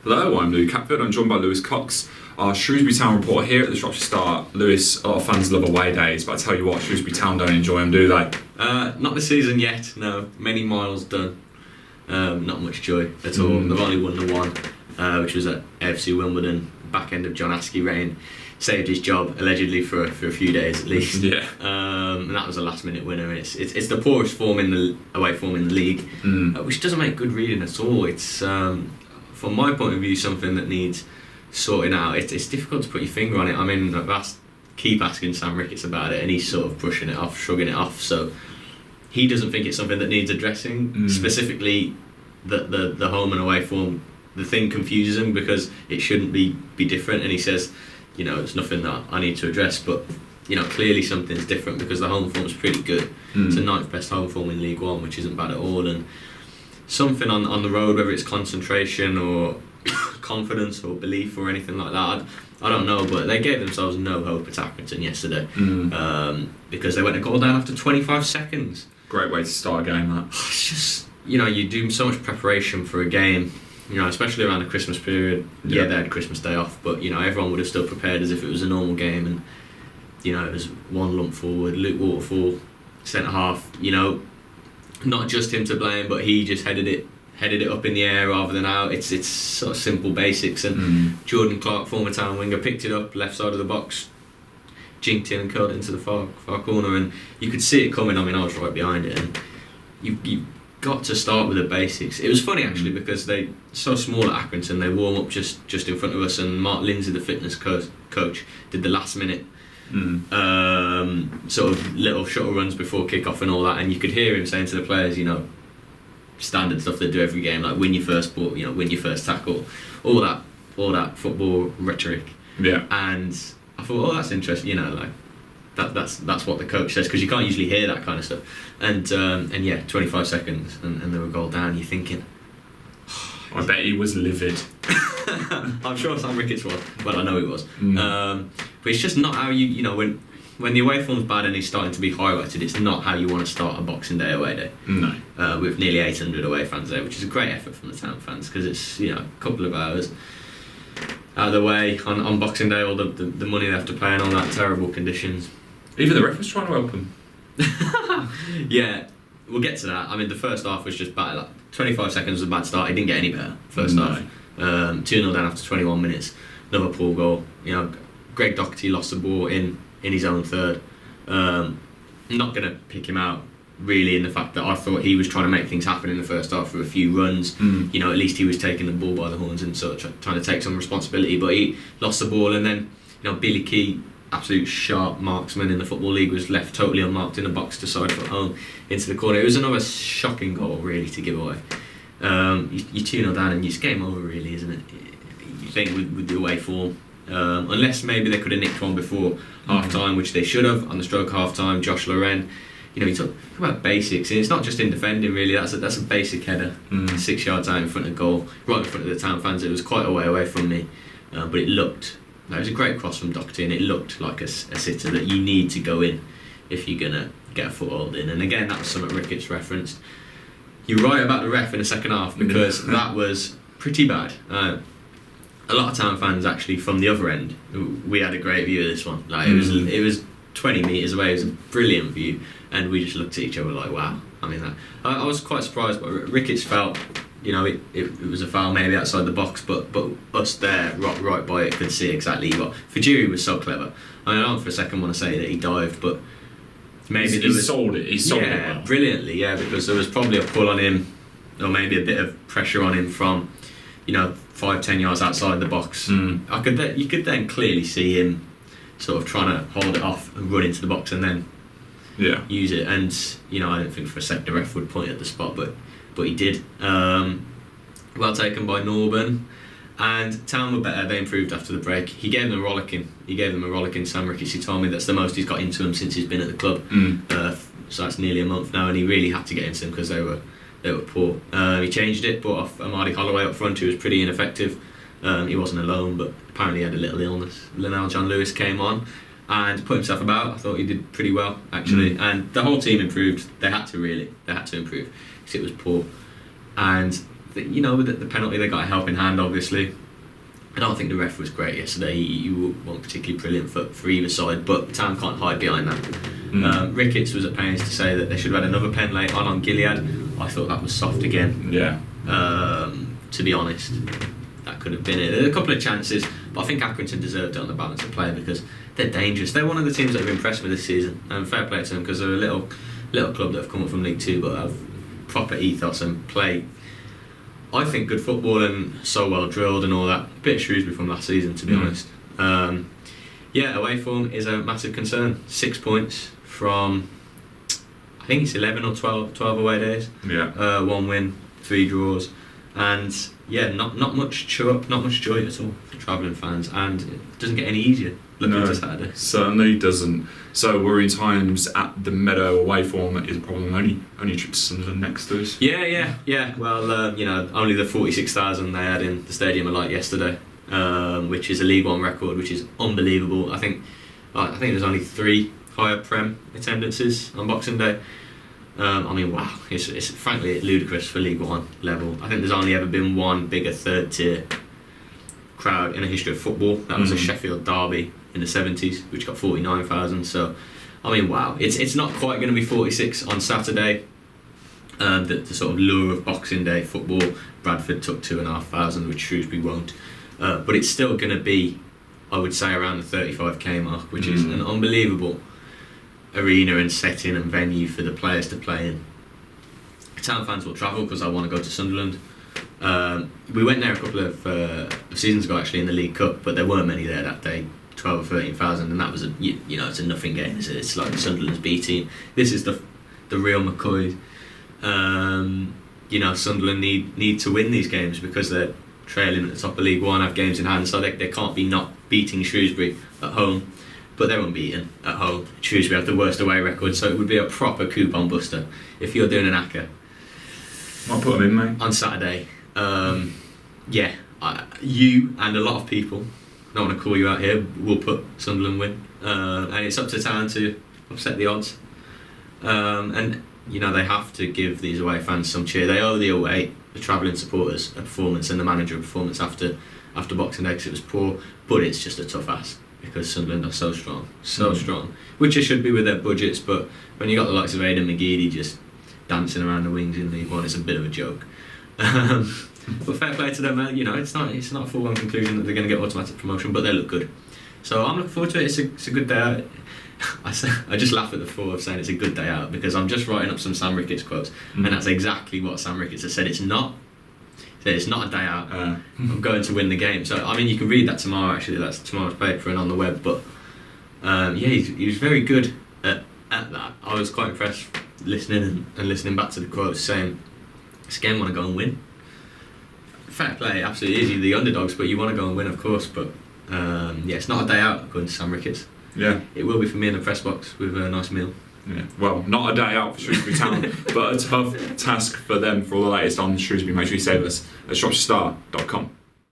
Hello, I'm Lou Catford. I'm joined by Lewis Cox, our Shrewsbury Town reporter here at the Shropshire Star. Lewis, a lot of fans love away days, but I tell you what, Shrewsbury Town don't enjoy them, do they? Not this season yet, no. Many miles done. Not much joy at all. They've only won the one, which was at AFC Wimbledon, back end of John Askey reign. Saved his job, allegedly, for a few days at least. Yeah. And that was a last minute winner. And it's the poorest form in the away form in the league, which doesn't make good reading at all. It's, from my point of view, something that needs sorting out. It's difficult to put your finger on it. I mean, keep asking Sam Ricketts about it, and he's sort of brushing it off, shrugging it off. So he doesn't think it's something that needs addressing. Specifically, the home and away form. The thing confuses him because it shouldn't be different, and he says, it's nothing that I need to address, but clearly something's different because the home form's pretty good. It's the 9th best home form in League One, which isn't bad at all, and something on the road, whether it's concentration or confidence or belief or anything like that, I don't know, but they gave themselves no hope at Accrington yesterday because they went a goal down after 25 seconds. Great way to start a game, that. It's just, you do so much preparation for a game, especially around the Christmas period. Yeah, they had Christmas Day off, but everyone would have still prepared as if it was a normal game, and it was one lump forward, Luke Waterfall, centre half, not just him to blame, but he just headed it up in the air rather than out. It's sort of simple basics, and Jordan Clark, former Town winger, picked it up left side of the box, jinked in and curled it into the far corner, and you could see it coming. I mean, I was right behind it, and you got to start with the basics. It was funny actually because they're so small at Accrington. They warm up just in front of us, and Mark Lindsay, the fitness coach, did the last minute sort of little shuttle runs before kick-off and all that, and you could hear him saying to the players, standard stuff they do every game, like win your first ball, win your first tackle, all that football rhetoric. Yeah. And I thought, that's interesting, like that's what the coach says, because you can't usually hear that kind of stuff. And 25 seconds and they were goal down. You're thinking, I bet he was livid. I'm sure Sam Ricketts was. Well, I know he was. But it's just not how when the away form's bad and he's starting to be highlighted, it's not how you want to start a Boxing Day away day. No. With nearly 800 away fans there, which is a great effort from the Town fans, because it's a couple of hours out of the way on Boxing Day, all the money they have to pay and all that, terrible conditions. Even the ref was trying to help him. Yeah, we'll get to that. I mean, the first half was just bad. 25 seconds was a bad start. He didn't get any better first half. 2-0 down after 21 minutes. Another poor goal. Greg Doherty lost the ball in his own third. I'm not going to pick him out really in the fact that I thought he was trying to make things happen in the first half for a few runs. At least he was taking the ball by the horns and sort of trying to take some responsibility, but he lost the ball, and then Billy Key, absolute sharp marksman in the Football League, was left totally unmarked in the box to side foot home into the corner. It was another shocking goal really to give away. You 2-0 down and it's game over really, isn't it? You think with the away form, unless maybe they could have nicked one before half time, which they should have. On the stroke half time, Josh Loren, you talk about basics, and it's not just in defending really. That's a basic header, 6 yards out in front of goal, right in front of the Town fans. It was quite a way away from me, but it looked. It was a great cross from Doherty, and it looked like a sitter that you need to go in if you're gonna get a foothold in. And again, that was something Ricketts referenced. You're right about the ref in the second half, because that was pretty bad. A lot of Town fans actually from the other end, we had a great view of this one. Like it was 20 metres away. It was a brilliant view, and we just looked at each other like, wow. I mean, I was quite surprised, but Ricketts felt, it was a foul maybe outside the box, but us there right by it could see exactly what. Fajiri was so clever. I mean, I don't for a second want to say that he dived, but maybe he sold it. He sold it well. Brilliantly, yeah, because there was probably a pull on him, or maybe a bit of pressure on him from 5-10 yards outside the box. You could then clearly see him sort of trying to hold it off and run into the box and then use it. And I don't think for a second the ref would point at the spot, but he did. Well taken by Norburn. And Town were better. They improved after the break. He gave them a rollicking. Sam Ricketts, he told me that's the most he's got into him since he's been at the club. So that's nearly a month now, and he really had to get into them because they were poor. He changed it, brought off Amadi Holloway up front, who was pretty ineffective. He wasn't alone, but apparently he had a little illness. Linnell John Lewis came on and put himself about. I thought he did pretty well, actually. And the whole team improved. They had to improve because it was poor. And you know, with the penalty, they got a helping hand, obviously. I don't think the ref was great yesterday. He wasn't particularly brilliant for either side, but Town can't hide behind that. Ricketts was at pains to say that they should have had another pen late on Gilead. I thought that was soft again. Yeah. To be honest, that could have been it. There were a couple of chances, but I think Accrington deserved it on the balance of play because they're dangerous. They're one of the teams that have impressed me this season, and fair play to them because they're a little club that have come up from League Two but have proper ethos and play, I think, good football and so well drilled and all that. A bit of Shrewsbury from last season, to be honest. Away form is a massive concern. 6 points from, I think it's 11 or 12 away days. Yeah. 1 win, 3 draws, and not much cheer up, not much joy at all for travelling fans, and it doesn't get any easier looking to Saturday. Certainly doesn't. So worrying times at the Meadow. Away form is a problem. Only a trip to Sunderland next to us. Yeah. Well, only the 46,000 they had in the Stadium of Light yesterday, which is a League One record, which is unbelievable. I think there's only 3 higher Prem attendances on Boxing Day. Wow, it's frankly ludicrous for League One level. I think there's only ever been one bigger third tier crowd in the history of football. That was a Sheffield derby in the 70s, which got 49,000. So, wow, it's not quite going to be 46 on Saturday. The sort of lure of Boxing Day football, Bradford took 2,500, which Shrewsbury won't. But it's still going to be, I would say, around the 35k mark, which is an unbelievable arena and setting and venue for the players to play in. Town fans will travel because I want to go to Sunderland. We went there a couple of seasons ago, actually, in the League Cup, but there weren't many there that day, 12 or 13,000, and that was it's a nothing game. It's like Sunderland's B team. This is the real McCoy. Sunderland need to win these games because they're trailing at the top of League One, have games in hand, so they can't be not beating Shrewsbury at home. But they're unbeaten at home. Shrewsbury have the worst away record, so it would be a proper coupon buster if you're doing an ACCA. Might put them in, mate. On Saturday. You and a lot of people, I don't want to call you out here, will put Sunderland win. And it's up to Town to upset the odds. They have to give these away fans some cheer. They owe the travelling supporters a performance and the manager a performance after Boxing Day because it was poor, but it's just a tough ask. Because Sunderland are so strong, which it should be with their budgets, but when you got the likes of Aidan McGeady just dancing around the wings in League One, it's a bit of a joke. But fair play to them, it's not a foregone conclusion that they're going to get automatic promotion, but they look good. So I'm looking forward to it. It's a good day out. I just laugh at the thought of saying it's a good day out because I'm just writing up some Sam Ricketts quotes, and that's exactly what Sam Ricketts has said. It's not a day out. I'm going to win the game. So you can read that tomorrow. Actually, that's tomorrow's paper and on the web. But he was very good at that. I was quite impressed listening and listening back to the quotes, saying this game want to go and win. Fair play, absolutely is. You're the underdogs, but you want to go and win, of course. But it's not a day out according to Sam Ricketts. Yeah, it will be for me in the press box with a nice meal. Yeah, well, not a day out for Shrewsbury Town, but a tough task for them. For all the latest on Shrewsbury, make sure you save us at shropshirestar.com.